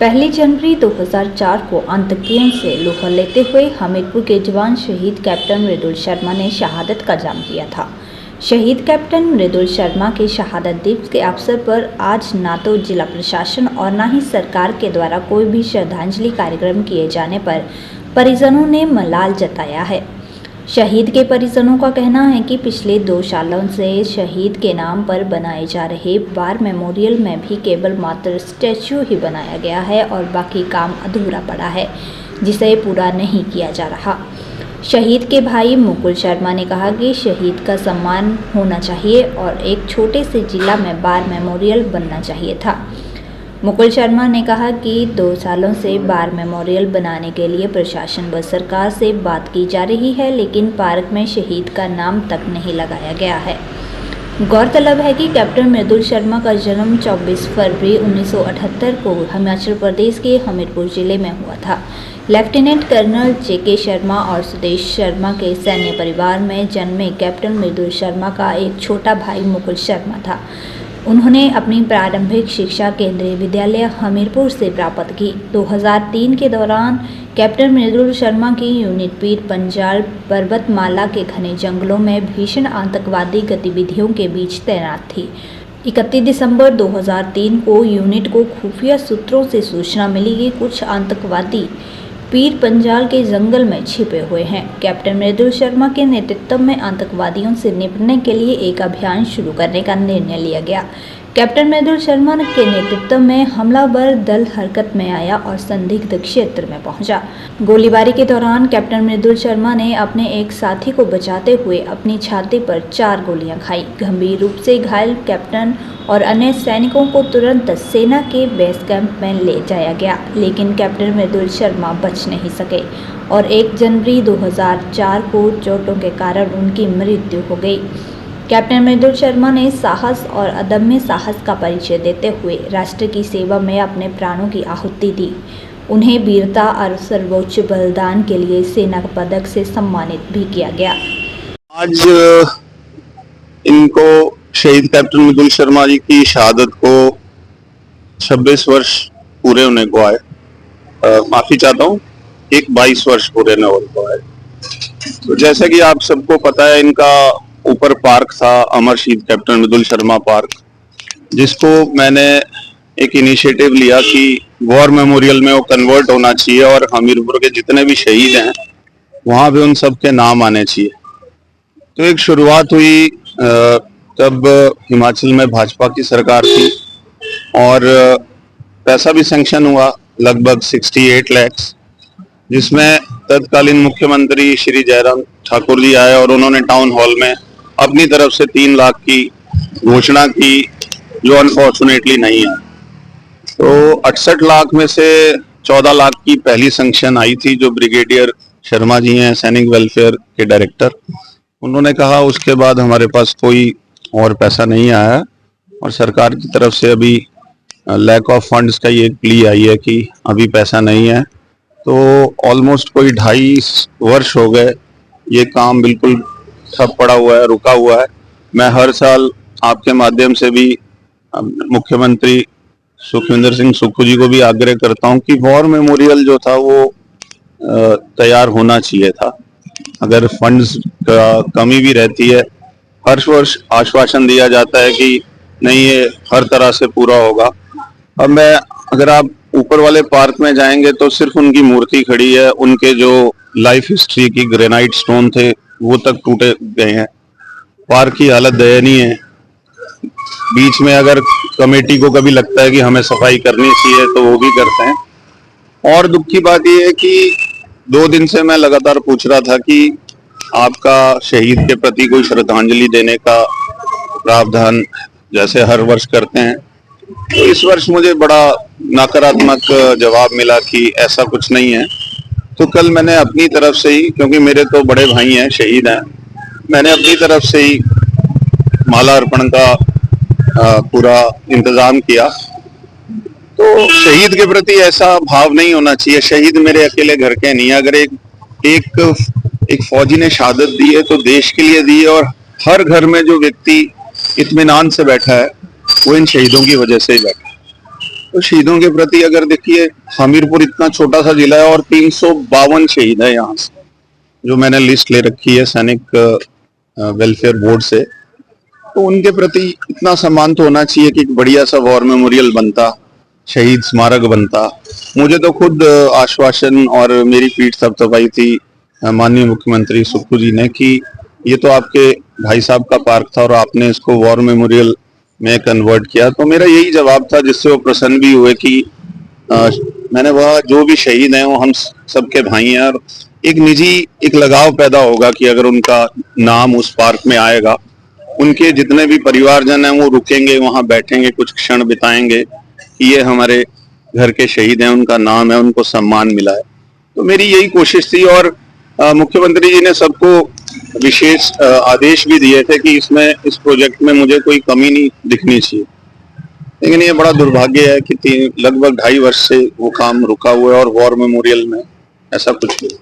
1 जनवरी 2004 को आतंकियों से लोहा लेते हुए हमीरपुर के जवान शहीद कैप्टन मृदुल शर्मा ने शहादत का जाम लिया था। शहीद कैप्टन मृदुल शर्मा के शहादत दिवस के अवसर पर आज ना तो जिला प्रशासन और न ही सरकार के द्वारा कोई भी श्रद्धांजलि कार्यक्रम किए जाने पर परिजनों ने मलाल जताया है। शहीद के परिजनों का कहना है कि पिछले 2 सालों से शहीद के नाम पर बनाए जा रहे वार मेमोरियल में भी केवल मात्र स्टैच्यू ही बनाया गया है और बाकी काम अधूरा पड़ा है, जिसे पूरा नहीं किया जा रहा। शहीद के भाई मुकुल शर्मा ने कहा कि शहीद का सम्मान होना चाहिए और एक छोटे से जिला में वार मेमोरियल बनना चाहिए था। मुकुल शर्मा ने कहा कि 2 सालों से वार मेमोरियल बनाने के लिए प्रशासन व सरकार से बात की जा रही है, लेकिन पार्क में शहीद का नाम तक नहीं लगाया गया है। गौरतलब है कि कैप्टन मृदुल शर्मा का जन्म 24 फरवरी 1978 को हिमाचल प्रदेश के हमीरपुर जिले में हुआ था। लेफ्टिनेंट कर्नल जेके शर्मा और सुदेश शर्मा के सैन्य परिवार में जन्मे कैप्टन मृदुल शर्मा का एक छोटा भाई मुकुल शर्मा था। उन्होंने अपनी प्रारंभिक शिक्षा केंद्रीय विद्यालय हमीरपुर से प्राप्त की। 2003 के दौरान कैप्टन मृदुल शर्मा की यूनिट पीर पंजाल पर्वतमाला के घने जंगलों में भीषण आतंकवादी गतिविधियों के बीच तैनात थी। 31 दिसंबर 2003 को यूनिट को खुफिया सूत्रों से सूचना मिली कि कुछ आतंकवादी पीर पंजाल के जंगल में छिपे हुए हैं। कैप्टन मृदुल शर्मा के नेतृत्व में आतंकवादियों से निपटने के लिए एक अभियान शुरू करने का निर्णय लिया गया। कैप्टन मृदुल शर्मा के नेतृत्व में हमलावर दल हरकत में आया और संदिग्ध क्षेत्र में पहुंचा। गोलीबारी के दौरान कैप्टन मृदुल शर्मा ने अपने एक साथी को बचाते हुए अपनी छाती पर 4 गोलियां खाई। गंभीर रूप से घायल कैप्टन और अन्य सैनिकों को तुरंत सेना के बेस कैंप में ले जाया गया, लेकिन कैप्टन मृदुल शर्मा बच नहीं सके और 1 जनवरी 2004 को चोटों के कारण उनकी मृत्यु हो गई। कैप्टन मृदुल शर्मा ने साहस और अदम्य साहस का परिचय देते हुए राष्ट्र की सेवा में अपने प्राणों की आहुति दी। उन्हें वीरता और सर्वोच्च बलिदान के लिए सेना पदक से सम्मानित भी किया गया। आज इनको शहीद कैप्टन मृदुल शर्मा जी की शहादत को 26 वर्ष पूरे होने को आए। माफी चाहता हूँ, 22 वर्ष पूरे होने को आए। तो जैसा कि आप सबको पता है, इनका ऊपर पार्क था, अमर शहीद कैप्टन मृदुल शर्मा पार्क, जिसको मैंने एक इनिशिएटिव लिया कि वॉर मेमोरियल में वो कन्वर्ट होना चाहिए और हमीरपुर के जितने भी शहीद हैं वहां पे उन सब के नाम आने चाहिए। तो एक शुरुआत हुई तब हिमाचल में भाजपा की सरकार थी और पैसा भी सैंक्शन हुआ लगभग 68 लाख, जिसमें तत्कालीन मुख्यमंत्री श्री जयराम ठाकुर जी आए और उन्होंने टाउन हॉल में अपनी तरफ से 3 लाख की घोषणा की, जो अनफॉर्चुनेटली नहीं है। तो 68 लाख में से 14 लाख की पहली सैंक्शन आई थी, जो ब्रिगेडियर शर्मा जी हैं, सैनिक वेलफेयर के डायरेक्टर। उन्होंने कहा उसके बाद हमारे पास कोई और पैसा नहीं आया और सरकार की तरफ से अभी लैक ऑफ फंड्स का ये प्ली आई है कि अभी पैसा नहीं है। तो ऑलमोस्ट कोई 2.5 वर्ष हो गए, ये काम बिल्कुल सब पड़ा हुआ है, रुका हुआ है। मैं हर साल आपके माध्यम से भी मुख्यमंत्री सुखविंदर सिंह सुक्खू जी को भी आग्रह करता हूं कि वॉर मेमोरियल जो था वो तैयार होना चाहिए था। अगर फंड्स का कमी भी रहती है, हर वर्ष आश्वासन दिया जाता है कि नहीं, ये हर तरह से पूरा होगा। अब अगर आप ऊपर वाले पार्क में जाएंगे तो सिर्फ उनकी मूर्ति खड़ी है, उनके जो लाइफ हिस्ट्री की ग्रेनाइट स्टोन थे वो तक टूटे गए हैं। पार्क की हालत दयनीय है। बीच में अगर कमेटी को कभी लगता है कि हमें सफाई करनी चाहिए तो वो भी करते हैं। और दुख की बात यह है कि 2 दिन से मैं लगातार पूछ रहा था कि आपका शहीद के प्रति कोई श्रद्धांजलि देने का प्रावधान जैसे हर वर्ष करते हैं, तो इस वर्ष मुझे बड़ा नकारात्मक जवाब मिला कि ऐसा कुछ नहीं है। तो कल मैंने अपनी तरफ से ही, क्योंकि मेरे तो बड़े भाई हैं, शहीद हैं, मैंने अपनी तरफ से ही माला अर्पण का पूरा इंतजाम किया। तो शहीद के प्रति ऐसा भाव नहीं होना चाहिए। शहीद मेरे अकेले घर के नहीं है। अगर एक फौजी ने शहादत दी है तो देश के लिए दी है, और हर घर में जो व्यक्ति इत्मीनान से बैठा है वो इन शहीदों की वजह से ही बैठा है। तो शहीदों के प्रति अगर देखिए, हमीरपुर इतना छोटा सा जिला है और 352 शहीद है यहाँ से, जो मैंने लिस्ट ले रखी है सैनिक वेलफेयर बोर्ड से। तो उनके प्रति इतना सम्मान तो होना चाहिए कि एक बढ़िया सा वॉर मेमोरियल बनता, शहीद स्मारक बनता। मुझे तो खुद आश्वासन और मेरी पीठ थपथपाई थी माननीय मुख्यमंत्री सुप्पू जी ने कि ये तो आपके भाई साहब का पार्क था और आपने इसको वॉर मेमोरियल में कन्वर्ट किया। तो मेरा यही जवाब था, जिससे वो प्रसन्न भी हुए कि मैंने वह जो भी शहीद हैं वो हम सबके भाई हैं, और एक निजी एक लगाव पैदा होगा कि अगर उनका नाम उस पार्क में आएगा, उनके जितने भी परिवारजन हैं वो रुकेंगे, वहां बैठेंगे, कुछ क्षण बिताएंगे कि ये हमारे घर के शहीद हैं, उनका नाम है, उनको सम्मान मिला है। तो मेरी यही कोशिश थी, और मुख्यमंत्री जी ने सबको विशेष आदेश भी दिए थे कि इसमें इस प्रोजेक्ट में मुझे कोई कमी नहीं दिखनी चाहिए। लेकिन ये बड़ा दुर्भाग्य है कि लगभग 2.5 वर्ष से वो काम रुका हुआ है और वॉर मेमोरियल में ऐसा कुछ नहीं।